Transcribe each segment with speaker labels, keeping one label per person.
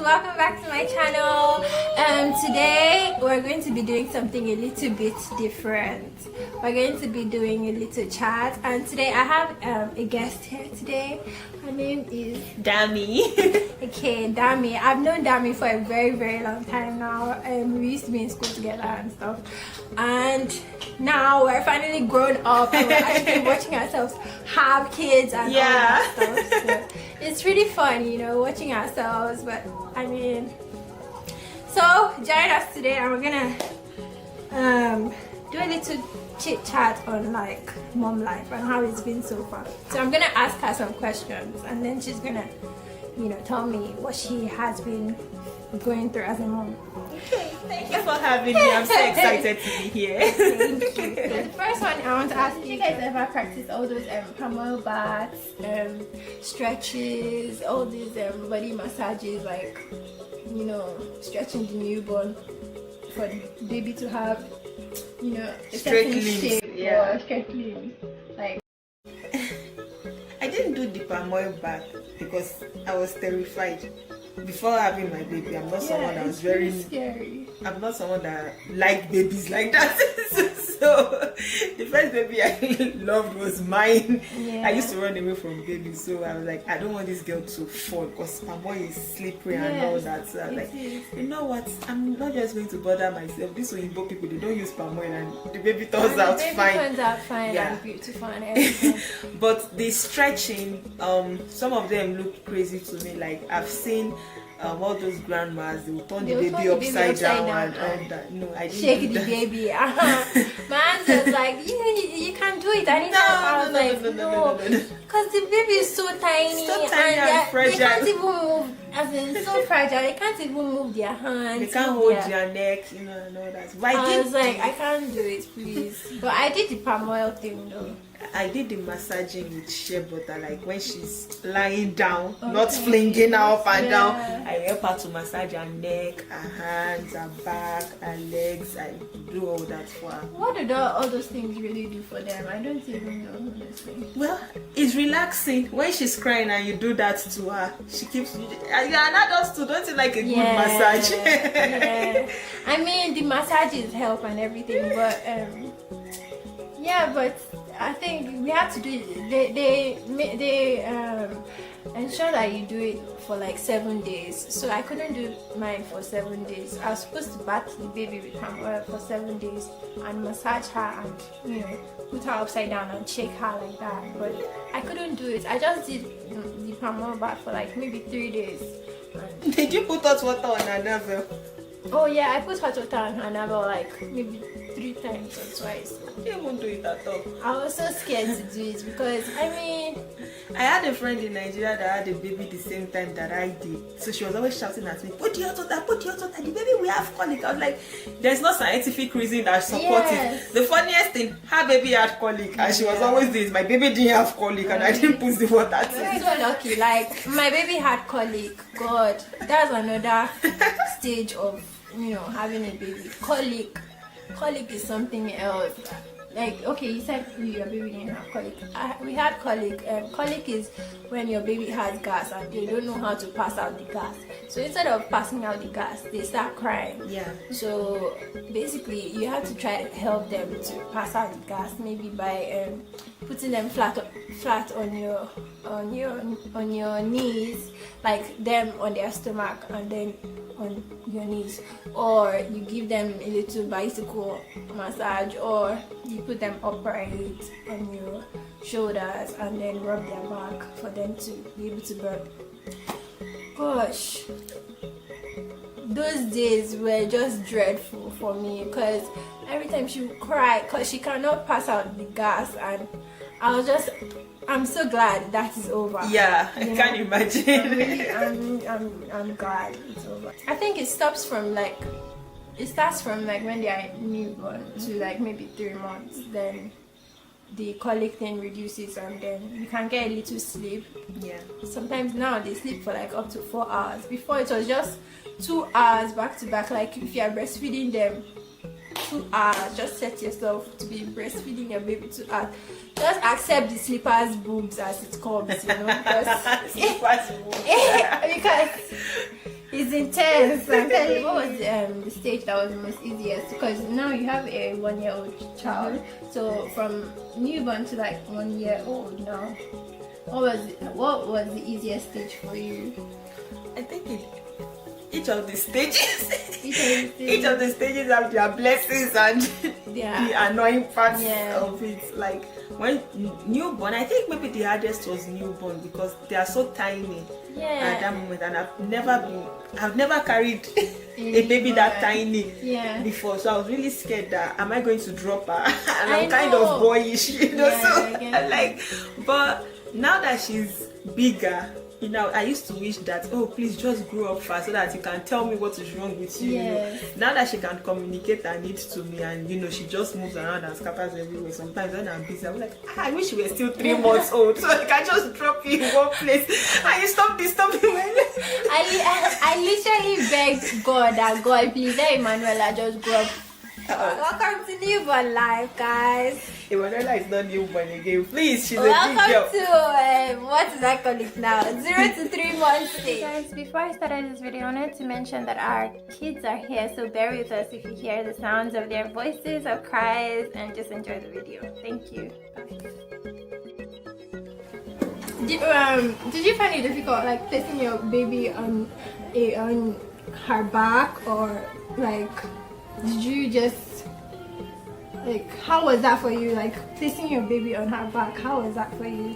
Speaker 1: welcome back to my channel. Today we're going to be doing something a little bit different. We're going to be doing a little chat, and today I have a guest here today. Her name is
Speaker 2: Dami.
Speaker 1: Okay, Dami. I've known Dami for a very long time now. We used to be in school together and stuff, and now we're finally grown up and we're actually watching ourselves have kids and all that stuff. So it's really fun, you know, watching ourselves. But I mean, so join us today and we're gonna do a little chit chat on like mom life and how it's been so far. So I'm gonna ask her some questions and then she's gonna, you know, tell me what she has been going through as a mom.
Speaker 2: Okay, thank you for having me. I'm so excited to be here.
Speaker 1: Thank you. So the first one I want to ask, did you guys ever practice all those palm baths, stretches, all these body massages, like, you know, stretching the newborn for the baby to have, you know, a certain shape or straight limbs? Like,
Speaker 2: I didn't do the palm oil bath because I was terrified. Before having my baby, I'm not someone that was very
Speaker 1: scary.
Speaker 2: I'm not someone that liked babies like that. So the first baby I loved was mine. I used to run away from babies, so I was like, I don't want this girl to fall because palm oil is slippery and all that. So I was like, you know what? I'm not just going to bother myself. These Oyinbo people, they don't use palm oil and the baby turns out fine.
Speaker 1: Turns out fine and beautiful and everything.
Speaker 2: But the stretching, some of them look crazy to me. Like I've seen all those grandmas, they will turn the baby upside down and all that. No, I didn't
Speaker 1: shake
Speaker 2: do
Speaker 1: the
Speaker 2: that.
Speaker 1: baby. My aunt was like, you can't do it. I was like, no, because the baby is so tiny,
Speaker 2: and fragile.
Speaker 1: They can't even move. As in, so fragile, they can't even move their hands.
Speaker 2: They can't hold their neck, you know, and all that. But
Speaker 1: I was like, I can't do it, please. But I did the palm oil thing though.
Speaker 2: I did the massaging with shea butter, like when she's lying down, not flinging her up and down. I help her to massage her neck, her hands, her back, her legs. I do all that for her.
Speaker 1: What do all those things really do for them? I don't even know, honestly.
Speaker 2: Well, it's relaxing. When she's crying and you do that to her, she keeps. You're an adult too, don't you like a good massage?
Speaker 1: Yeah. I mean, the massages help and everything, but but I think we have to do it. They ensure that you do it for like 7 days. So I couldn't do mine for 7 days. I was supposed to bath the baby with palm oil for 7 days and massage her and, you know, put her upside down and shake her like that. But I couldn't do it. I just did the palm oil bath for like maybe 3 days.
Speaker 2: Did you put hot water on her navel?
Speaker 1: Oh yeah, I put hot water on her navel like maybe 3 times or twice.
Speaker 2: You won't do it at all.
Speaker 1: I was so scared to do it because I mean,
Speaker 2: I had a friend in Nigeria that had a baby the same time that I did. So she was always shouting at me, put the hot water, the baby will have colic. I was like, there's no scientific reason that supports it. The funniest thing, her baby had colic and she was always doing, my baby didn't have colic and I didn't put the water to
Speaker 1: I'm so lucky. Like my baby had colic. God, that's another stage of, you know, having a baby. Colic is something else. Like, okay, you said your baby didn't have colic. We had colic. Colic is when your baby has gas and they don't know how to pass out the gas. So instead of passing out the gas, they start crying.
Speaker 2: Yeah.
Speaker 1: So basically, you have to try to help them to pass out the gas, maybe by putting them flat on your knees, like them on their stomach and then on your knees, or you give them a little bicycle massage, or you put them upright on your shoulders and then rub their back for them to be able to burp. Gosh, those days were just dreadful for me because every time she would cry because she cannot pass out the gas, and I'm so glad that is over.
Speaker 2: Yeah, I can't imagine.
Speaker 1: I'm glad it's over. I think it starts from like when they are newborn to like maybe 3 months. Then the colic thing reduces and then you can get a little sleep.
Speaker 2: Yeah.
Speaker 1: Sometimes now they sleep for like up to 4 hours. Before it was just 2 hours back to back. Like if you are breastfeeding them, 2 hours. Just set yourself to be breastfeeding your baby 2 hours. Just accept the slippers boobs as it comes, you know, because because it's intense. I'm telling you, what was the stage that was the most easiest? Because now you have a 1-year-old child, so from newborn to like 1 year old now, what was the easiest stage for you?
Speaker 2: I think each of the stages each of the stages have their blessings and the annoying parts of it. Like when newborn, I think maybe the hardest was newborn because they are so tiny at that moment, and I've never carried a baby that tiny before, so I was really scared that am I going to drop her and I'm kind of boyish, you know. But now that she's bigger, you know, I used to wish that, oh, please just grow up fast so that you can tell me what is wrong with you. You know? Now that she can communicate her needs to me, and you know, she just moves around and scatters everywhere. Sometimes when I'm busy, I'm like, I wish you were still 3 months old so I can just drop you in one place and you stop disturbing me.
Speaker 1: I literally begged God that, God, please let Emanuela just grow up. Welcome to newborn life, guys.
Speaker 2: Emanuela is not newborn again. Please, she's
Speaker 1: welcome
Speaker 2: a big girl.
Speaker 1: To what is that called it now? 0 to 3 months.
Speaker 3: Guys, before I started this video, I wanted to mention that our kids are here, so bear with us if you hear the sounds of their voices or cries, and just enjoy the video. Thank you.
Speaker 1: Did you find it difficult, like placing your baby on her back, or like? Did you just, like, how was that for you? Like, placing your baby on her back, how was that for you?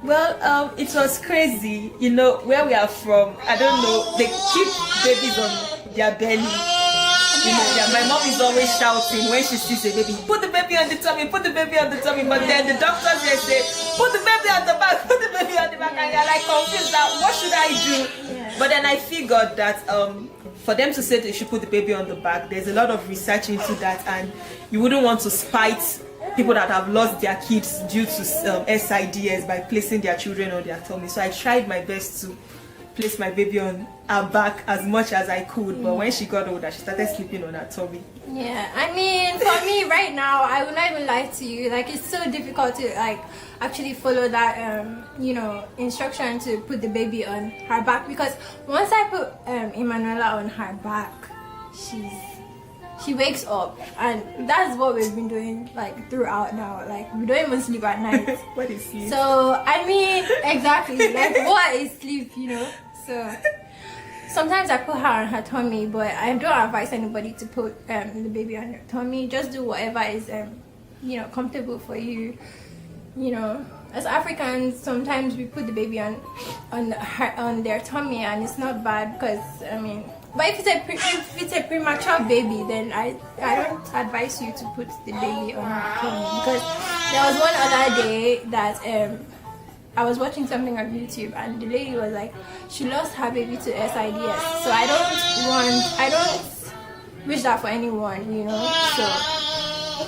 Speaker 2: Well, it was crazy. You know, where we are from, I don't know, they keep babies on their belly. You know, my mom is always shouting when she sees a baby, put the baby on the tummy, put the baby on the tummy. But then the doctors they say, put the baby on the back, put the baby on the back. And you're like confused that, what should I do? But then I figured that for them to say they should put the baby on the back, there's a lot of research into that, and you wouldn't want to spite people that have lost their kids due to SIDS by placing their children on their tummy. So I tried my best to place my baby on her back as much as I could, but when she got older, she started sleeping on her tummy.
Speaker 1: Yeah, I mean, for me right now, I would not even lie to you, like, it's so difficult to like actually follow that you know, instruction to put the baby on her back, because once I put Emanuela on her back, she wakes up, and that's what we've been doing like throughout now. Like, we don't even sleep at night.
Speaker 2: What is sleep?
Speaker 1: So I mean, exactly, like, what is sleep, you know? So sometimes I put her on her tummy, but I don't advise anybody to put the baby on her tummy. Just do whatever is you know, comfortable for you. You know, as Africans, sometimes we put the baby on their tummy, and it's not bad, because I mean, but if it's a premature baby, then I don't advise you to put the baby on her tummy, because there was one other day that I was watching something on YouTube, and the lady was like, she lost her baby to SIDS. So I don't wish that for anyone, you know. So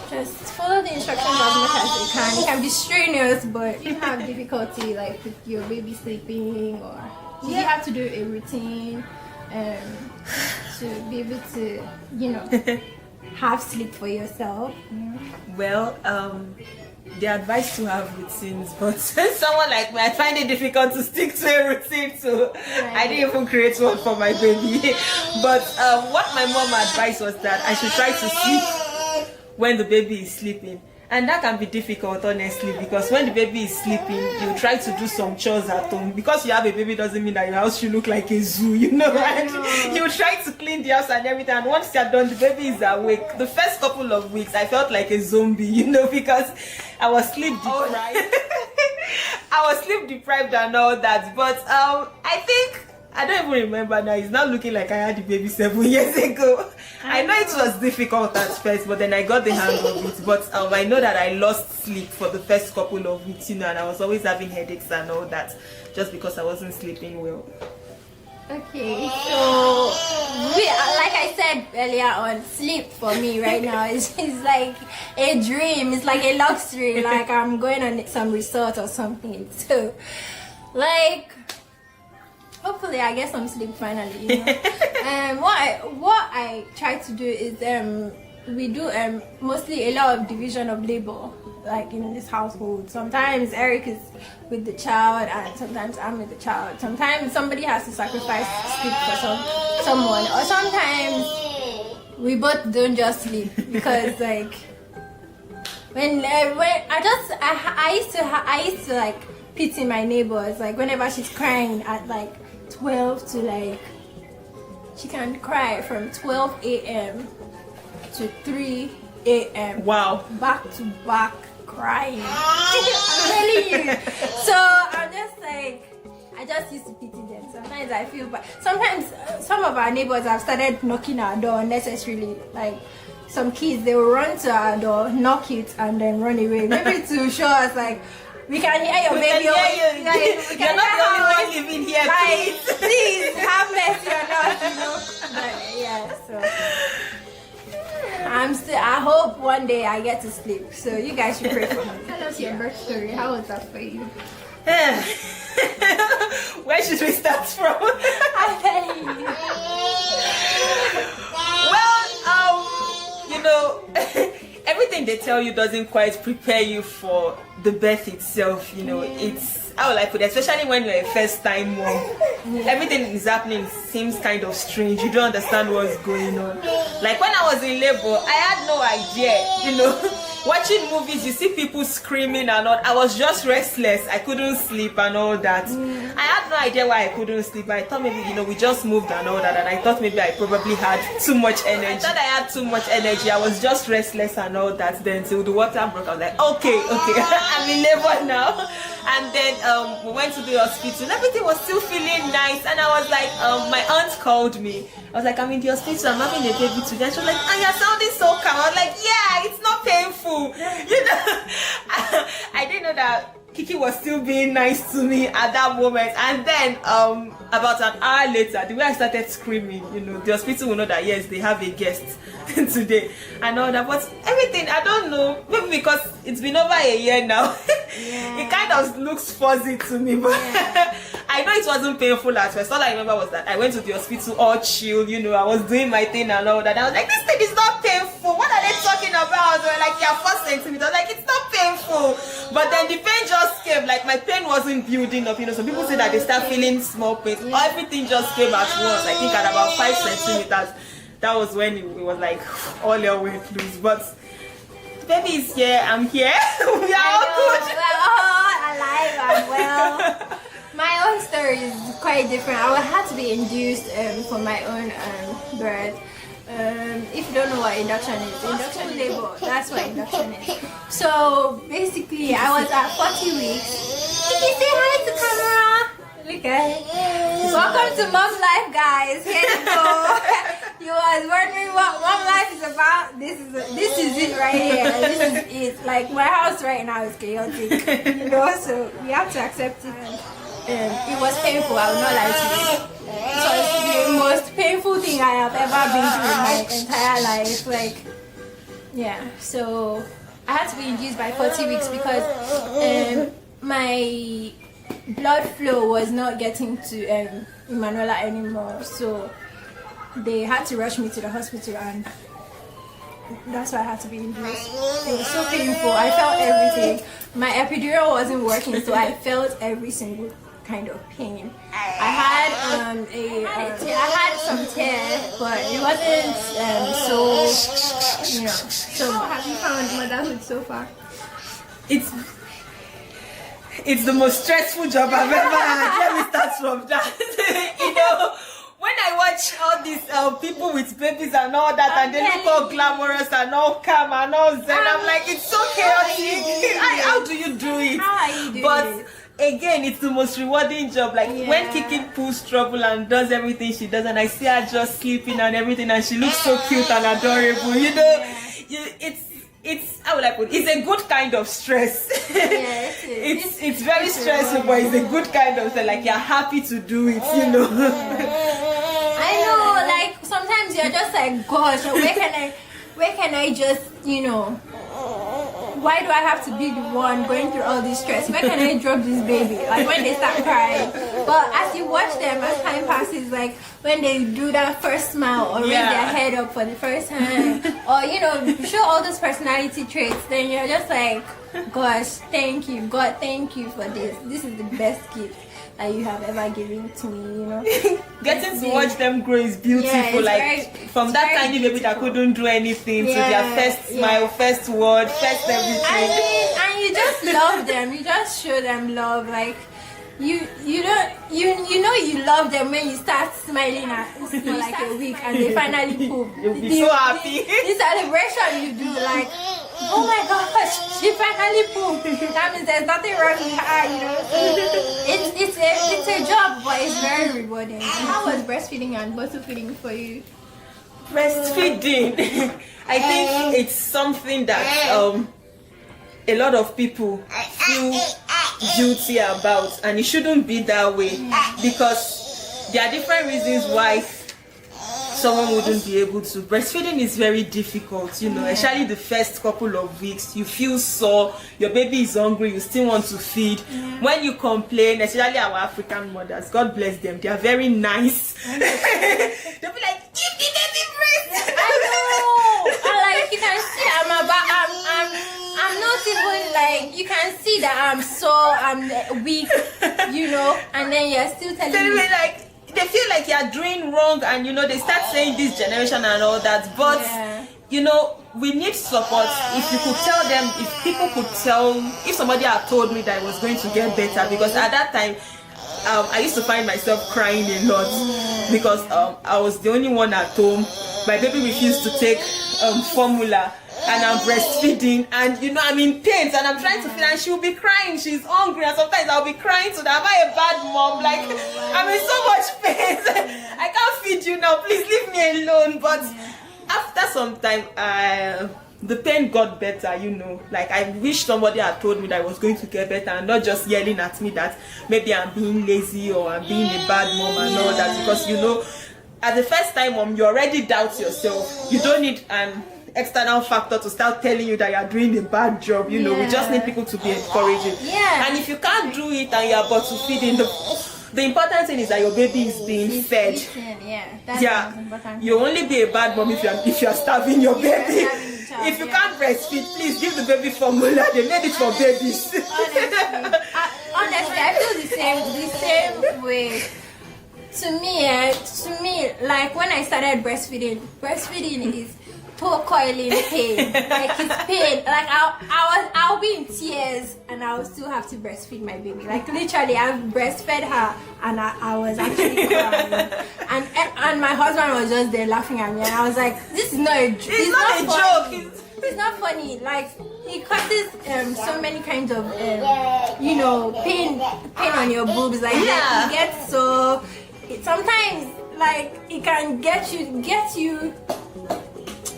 Speaker 1: just follow the instructions as much as you can. It can be strenuous, but if you have difficulty like with your baby sleeping, or you have to do a routine to be able to, you know, have sleep for yourself.
Speaker 2: Well, the advice to have routines, but someone like me, I find it difficult to stick to a routine, so I didn't even create one for my baby. But what my mom advised was that I should try to sleep when the baby is sleeping. And that can be difficult, honestly, because when the baby is sleeping, you try to do some chores at home. Because you have a baby doesn't mean that your house should look like a zoo, you know, and you try to clean the house and everything. And once you're done, the baby is awake. The first couple of weeks, I felt like a zombie, you know, because I was sleep deprived. I was sleep deprived and all that. But I think, I don't even remember now. It's not looking like I had the baby 7 years ago. I know it was difficult at first, but then I got the hang of it. But I know that I lost sleep for the first couple of weeks, you know, and I was always having headaches and all that, just because I wasn't sleeping well.
Speaker 1: Okay, so like I said earlier on, sleep for me right now is like a dream. It's like a luxury. Like I'm going on some resort or something. So, like, hopefully I get some sleep finally, you know. What I try to do is we do mostly a lot of division of labor, like in this household. Sometimes Eric is with the child, and sometimes I'm with the child. Sometimes somebody has to sacrifice sleep someone, or sometimes we both don't just sleep because like when I used to like pity my neighbors, like whenever she's crying at like 12 to like, she can cry from 12 a.m. to 3 a.m.
Speaker 2: Wow.
Speaker 1: Back to back crying. I'm telling you. So I'm just like, I just used to pity them. Sometimes I feel bad. Sometimes some of our neighbors have started knocking our door unnecessarily. Like some kids, they will run to our door, knock it, and then run away. Maybe to show us like, we can hear your baby.
Speaker 2: You're not the only one living here,
Speaker 1: like,
Speaker 2: please.
Speaker 1: please have mercy on us, you know. But yeah, so I hope one day I get to sleep. So you guys should pray for me. Tell us your birth story. How was that for you?
Speaker 2: Where should we start from?
Speaker 1: I'm telling you.
Speaker 2: Well, you know, everything they tell you doesn't quite prepare you for the birth itself. You know, it's, how will I put it, especially when you're a first time mom. Everything is happening seems kind of strange. You don't understand what's going on. Like when I was in labor, I had no idea, you know. Watching movies, you see people screaming and all. I was just restless. I couldn't sleep and all that. I had no idea why I couldn't sleep. I thought maybe, you know, we just moved and all that. And I thought maybe I probably had too much energy. I thought I had too much energy. I was just restless and all that. Then till the water broke, I was like, okay, I'm in labor now. And then we went to the hospital. Everything was still feeling nice. And I was like, my aunt called me. I was like, I'm in the hospital. I'm having a baby today. She was like, and you're sounding so calm. I was like, yeah, it's not painful. You know, I didn't know that Kiki was still being nice to me at that moment. And then about an hour later, the way I started screaming, you know, the hospital will know that yes, they have a guest today and all that. But everything, I don't know, maybe because it's been over a year now. It kind of looks fuzzy to me, but I know it wasn't painful at first. All I remember was that I went to the hospital all chill, you know, I was doing my thing and all that. I was like, this thing is not painful. What are they talking about? They were like, yeah, 4 centimeters. I was like, it's not painful. But then the pain just came, like my pain wasn't building up, you know. Some people say that they start feeling small pain. Everything just came at once. I think at about 5 centimeters. That was when it was like all your weight loose. But the baby is here. I'm here. We are all good.
Speaker 1: We're all alive and well. My own story is quite different. I had to be induced for my own birth. If you don't know what induction labor, that's what induction is. So basically, I was at 40 weeks. Can you say hi to camera? Look at it. Welcome to Mom's Life, guys. Here you go. You was wondering what Mom Life is about. This is it right here. This is it. Like my house right now is chaotic, you know. So we have to accept it. It was painful. I will not lie to you. It was the most painful thing I have ever been through in my entire life. Like, yeah. So I had to be induced by 40 weeks because my blood flow was not getting to Emanuela anymore. So they had to rush me to the hospital, and that's why I had to be induced. It was so painful. I felt everything. My epidural wasn't working, so I felt every single kind of pain. I had some tears, but it wasn't so, you know. So how have you found motherhood so far?
Speaker 2: It's the most stressful job I've ever had. Let me start from that. You know, when I watch all these people with babies and all that, and they look all glamorous and all calm and all zen, I'm like, it's so chaotic. How do you do it?
Speaker 1: How are you doing
Speaker 2: But again, it's the most rewarding job. Like when Kiki pulls trouble and does everything she does, and I see her just sleeping and everything, and she looks so cute and adorable. You know, it's how would I put it? It's a good kind of stress.
Speaker 1: Yes,
Speaker 2: it's very stressful, but it's a good kind of stress. Like you're happy to do it, you know.
Speaker 1: I know, like sometimes you're just like, gosh, where can I just, you know, why do I have to be the one going through all this stress? Where can I drop this baby? Like when they start crying. But as you watch them, as time passes, like when they do that first smile or raise their head up for the first time, or you know, show all those personality traits, then you're just like, gosh, thank you, God, thank you for this. This is the best gift. that you have ever given to me, you know.
Speaker 2: Getting to watch them grow is beautiful.
Speaker 1: Yeah,
Speaker 2: like from that tiny baby that couldn't do anything to their first smile, first word, first everything.
Speaker 1: And you just love them. You just show them love. Like you know you love them when you start smiling for like a week and they finally poop.
Speaker 2: You'll be so happy.
Speaker 1: The celebration you do, like, oh my gosh, she finally pooped. That means there's nothing wrong with her, you know. It's a job, but it's very rewarding. And how was breastfeeding and bottle feeding for you?
Speaker 2: Breastfeeding, I think it's something that a lot of people feel guilty about, and it shouldn't be that way, because there are different reasons why someone wouldn't be able to. Breastfeeding is very difficult, you know, especially the first couple of weeks. You feel sore, your baby is hungry, you still want to feed. When you complain, especially our African mothers, God bless them, they are very nice. They'll be like, give the baby breast.
Speaker 1: I know. And like you can see, I'm not even like, you can see that I'm weak, you know, and then you're still telling me
Speaker 2: like, they feel like you're doing wrong, and you know they start saying this generation and all that, but you know, we need support. If you could tell them, if people could tell, if somebody had told me that I was going to get better, because at that time I used to find myself crying a lot because I was the only one at home. My baby refused to take formula, and I'm breastfeeding, and you know I'm in pain, and I'm trying to feed, and she'll be crying, she's hungry, and sometimes I'll be crying to them. Am I a bad mom? Like, I'm in so much pain. I can't feed you now, please leave me alone. But after some time, the pain got better, you know. Like, I wish somebody had told me that I was going to get better, and not just yelling at me that maybe I'm being lazy or I'm being a bad mom and all that, because you know, at the first time mom, you already doubt yourself. You don't need an external factor to start telling you that you're doing a bad job, you know. We just need people to be encouraging. And if you can't do it and you're bottle feeding, the important thing is that your baby is being fed.
Speaker 1: That's important.
Speaker 2: You only be a bad mom if you're starving your baby. If you can't breastfeed, please give the baby formula. They made it for babies.
Speaker 1: Honestly, I feel the same way. To me, like when I started breastfeeding is toe-coiling pain. Like it's pain. Like I'll be in tears and I'll still have to breastfeed my baby. Like literally, I've breastfed her and I was actually crying. And my husband was just there laughing at me, and I was like, this is not a joke.
Speaker 2: It's not a joke.
Speaker 1: It's not funny. Like it causes so many kinds of you know, pain on your boobs. Like you get so. Sometimes like it can get you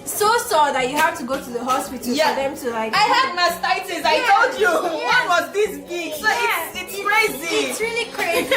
Speaker 1: so sore that you have to go to the hospital for them to like.
Speaker 2: I had mastitis. I told you. One was this big, so it's crazy.
Speaker 1: It's really crazy.